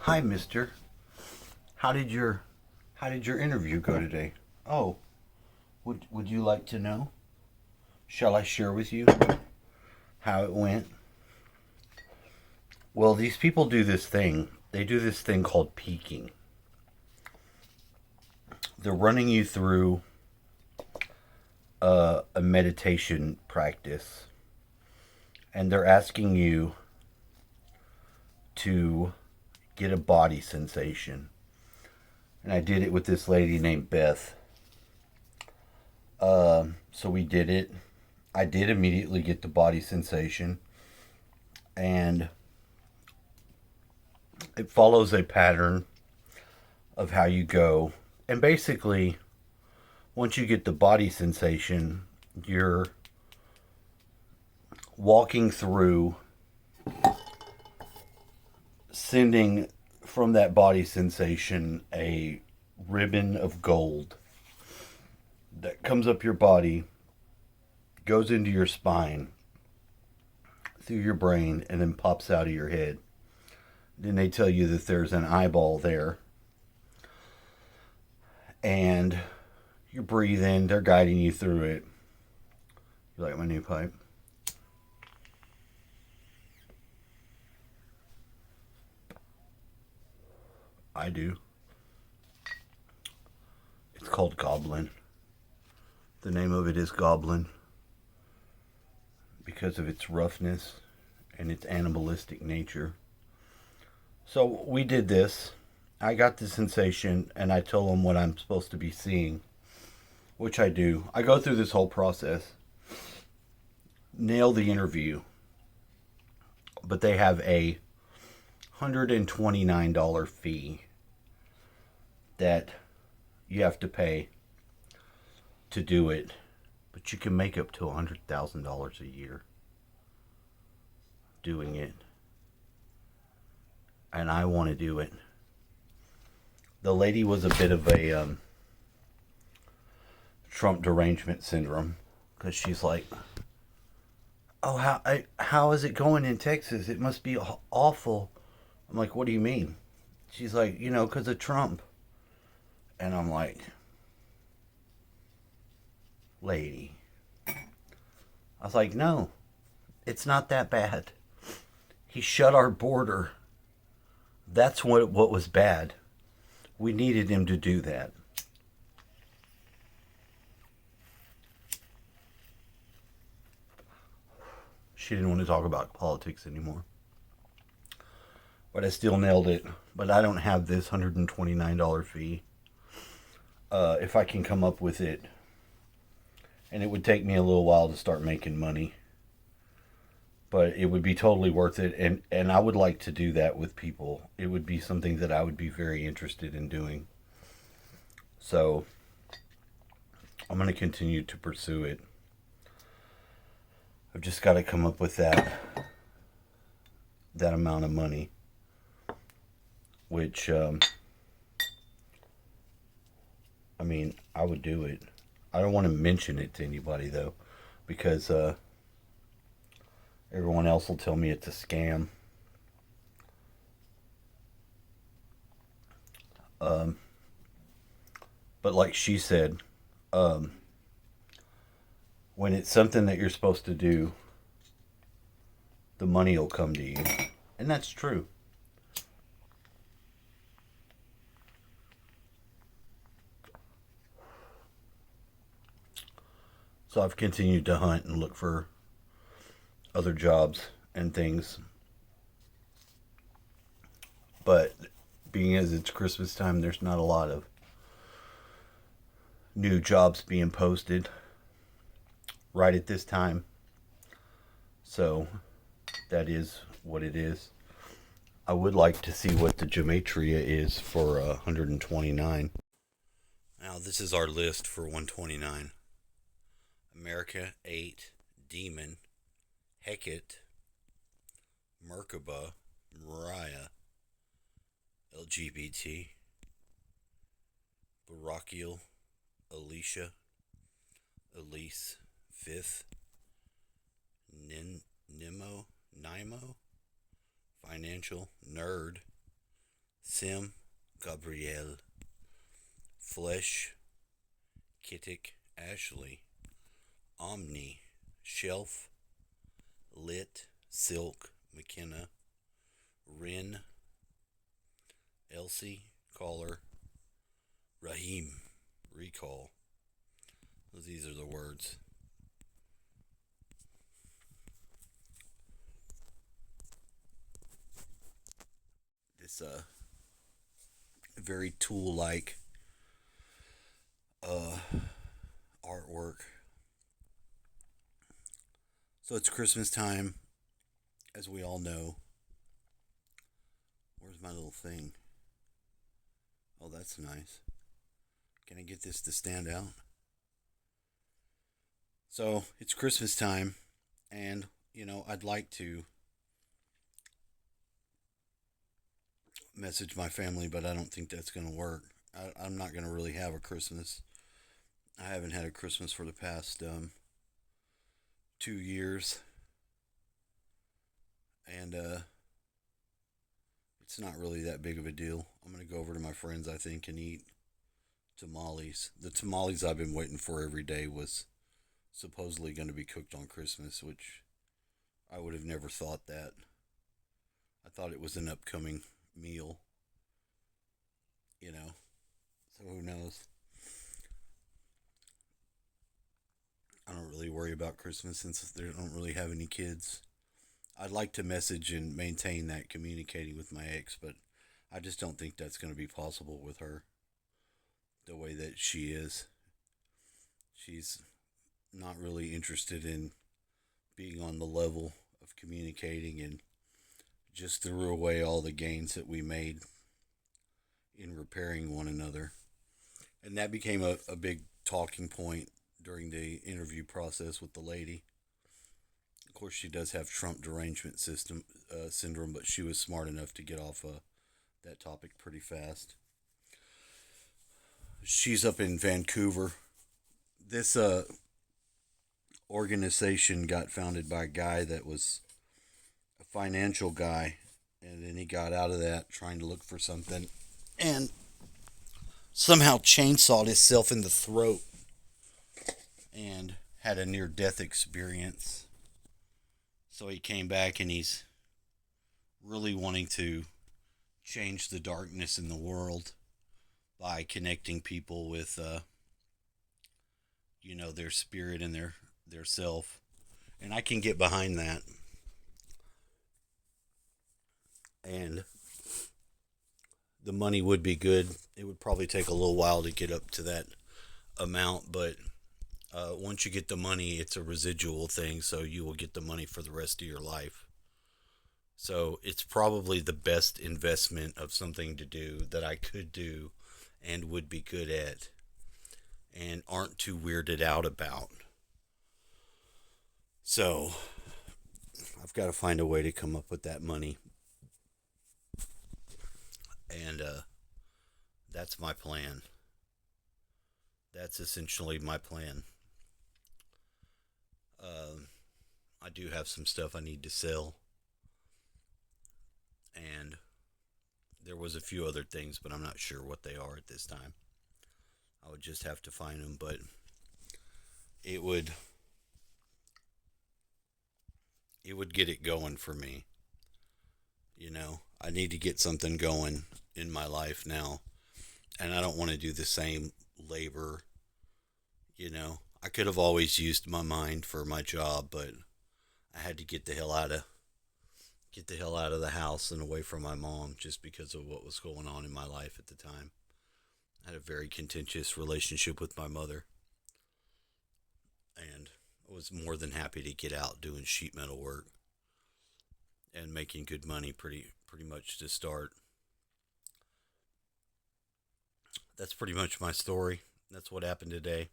Hi, mister. How did your how did your interview go today? Oh, would you like to know? Shall I share with you how it went? Well, these people do this thing. They do this thing called peaking. They're running you through a meditation practice, and they're asking you to get a body sensation. And I did it with this lady named Beth. So we did it. I did immediately get the body sensation, and it follows a pattern of how you go. And basically, once you get the body sensation, you're walking through sending from that body sensation a ribbon of gold that comes up your body, goes into your spine, through your brain, and then pops out of your head. Then they tell you that there's an eyeball there, and you breathe in, they're guiding you through it. You like my new pipe? I do. It's called Goblin. The name of it is Goblin because of its roughness and its animalistic nature. So we did this. I got the sensation and I told them what I'm supposed to be seeing, which I do. I go through this whole process, nail the interview, but they have a $129 fee that you have to pay to do it, but you can make up to $100,000 a year doing it. And I want to do it. The lady was a bit of a Trump derangement syndrome because she's like, "Oh, how is it going in Texas? It must be awful." I'm like, "What do you mean?" She's like, "Because of Trump." And I'm like, "Lady." I was like, "No, it's not that bad. He shut our border. That's what was bad. We needed him to do that." She didn't want to talk about politics anymore. But I still nailed it. But I don't have this $129 fee. If I can come up with it, and it would take me a little while to start making money, but it would be totally worth it. And I would like to do that with people. It would be something that I would be very interested in doing. So I'm going to continue to pursue it. I've just got to come up with that amount of money, which I mean, I would do it. I don't want to mention it to anybody though, because everyone else will tell me it's a scam. Um, but like she said, um, when it's something that you're supposed to do, the money will come to you, and that's true. So I've continued to hunt and look for other jobs and things, but being as it's Christmas time, there's not a lot of new jobs being posted right at this time. So that is what it is. I would like to see what the gematria is for 129. Now this is our list for 129. America 8, Demon, Hecate, Merkaba, Mariah, LGBT, Barakiel, Alicia, Elise, Fifth, Nimo, Financial, Nerd, Sim, Gabrielle, Flesh, Kittic, Ashley, Omni, Shelf, Lit, Silk, McKenna, Rin, Elsie, Caller, Raheem, Recall. These are the words. This very tool like uh artwork. So it's Christmas time, as we all know. Where's my little thing? Oh, that's nice. Can I get this to stand out? So it's Christmas time, and I'd like to message my family, but I don't think that's going to work. I'm not going to really have a Christmas. I haven't had a Christmas for the past 2 years, and it's not really that big of a deal. I'm going to go over to my friends, I think, and eat tamales. The tamales I've been waiting for every day was supposedly going to be cooked on Christmas, which I would have never thought that. I thought it was an upcoming meal, you know. So who knows? I don't really worry about Christmas since they don't really have any kids. I'd like to message and maintain that communicating with my ex, but I just don't think that's going to be possible with her the way that she is. She's not really interested in being on the level of communicating and just threw away all the gains that we made in repairing one another. And that became a big talking point during the interview process with the lady. Of course, she does have Trump derangement syndrome, but she was smart enough to get off that topic pretty fast. She's up in Vancouver. This organization got founded by a guy that was a financial guy, and then he got out of that trying to look for something, and somehow chainsawed himself in the throat and had a near death experience. So he came back and he's really wanting to change the darkness in the world by connecting people with their spirit and their self. And I can get behind that. And the money would be good. It would probably take a little while to get up to that amount, but once you get the money, it's a residual thing, so you will get the money for the rest of your life. So it's probably the best investment of something to do that I could do and would be good at and aren't too weirded out about. So I've got to find a way to come up with that money. And that's my plan. That's essentially my plan. I do have some stuff I need to sell, and there was a few other things, but I'm not sure what they are at this time. I would just have to find them, but it would get it going for me. I need to get something going in my life now, and I don't want to do the same labor. I could have always used my mind for my job, but I had to get the hell out of the house and away from my mom just because of what was going on in my life at the time. I had a very contentious relationship with my mother, and I was more than happy to get out doing sheet metal work and making good money pretty much to start. That's pretty much my story. That's what happened today.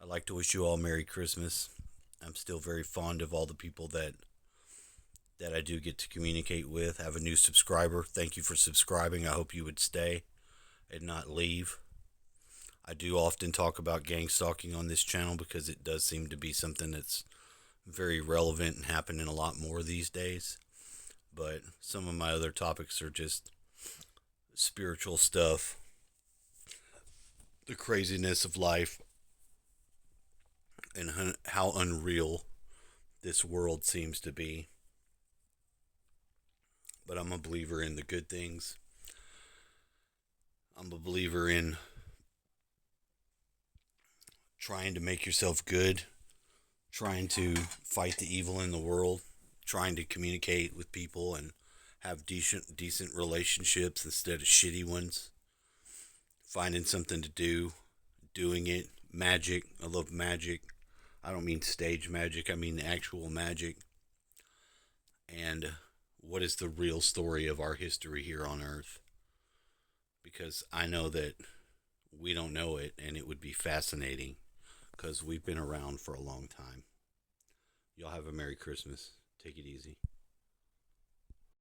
I'd like to wish you all Merry Christmas. I'm still very fond of all the people that I do get to communicate with. I have a new subscriber. Thank you for subscribing. I hope you would stay and not leave. I do often talk about gang stalking on this channel because it does seem to be something that's very relevant and happening a lot more these days. But some of my other topics are just spiritual stuff, the craziness of life, and how unreal this world seems to be. But I'm a believer in the good things. I'm a believer in trying to make yourself good, trying to fight the evil in the world, trying to communicate with people and have decent relationships instead of shitty ones. Finding something to do, doing it. Magic. I love magic. I don't mean stage magic, I mean actual magic. And what is the real story of our history here on Earth? Because I know that we don't know it, and it would be fascinating because we've been around for a long time. Y'all have a Merry Christmas. Take it easy.